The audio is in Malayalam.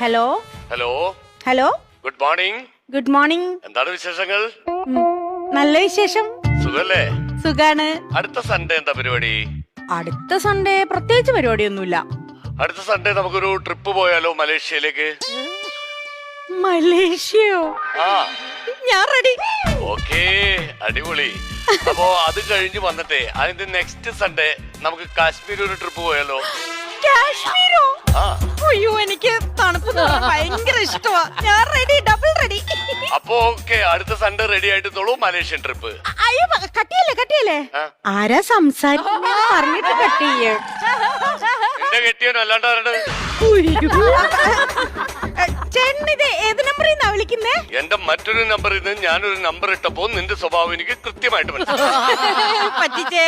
Hello hello hello good morning. Good morning. എന്താണ് വിശേഷങ്ങൾ? നല്ല വിശേഷം. സുഖല്ലേ? സുഖാണ്. അടുത്ത സൺഡേ എന്താ പരിപാടി? അടുത്ത സൺഡേ പ്രത്യേകിച്ച് പരിപാടിയൊന്നുമില്ല. അടുത്ത സൺഡേ നമുക്കൊരു ട്രിപ്പ് പോയാലോ മലേഷ്യയിലേക്ക്? മലേഷ്യയോ? ആ ഞാൻ റെഡി. ഓക്കേ, അടിപൊളി. അപ്പോ അത് കഴിഞ്ഞ് വന്നിട്ടേ അതിന്റെ നെക്സ്റ്റ് സൺഡേ നമുക്ക് കാശ്മീർ ഒരു ട്രിപ്പ് പോയാലോ? കാശ്മീരോ? ആ അയ്യോ, എനിക്ക് തണുപ്പ് ഭയങ്കര ഇഷ്ടമാ. ഞാൻ റെഡി, ഡബിൾ റെഡി. അപ്പോ ഓക്കെ, അടുത്ത സൺഡേ റെഡി ആയിട്ടോളൂ മലേഷ്യൻ ട്രിപ്പ്. അയ്യോ, കട്ടിയല്ലേ. ആരാ സംസാരിക്കുന്ന പറഞ്ഞിട്ട് കട്ടിയേ? എന്റെ കെട്ടിയാനോ അല്ലാണ്ട് ആരുടെ? ചേട്ടനിത് ഏത് നമ്പറിൽ നിന്നാ വിളിക്കുന്നേ? എന്റെ മറ്റൊരു നമ്പറിൽ നിന്ന് ഞാനൊരു നമ്പർ ഇട്ടപ്പോ നിന്റെ സ്വഭാവം എനിക്ക് കൃത്യമായിട്ട് മനസ്സിലായി. പറ്റിച്ചേ.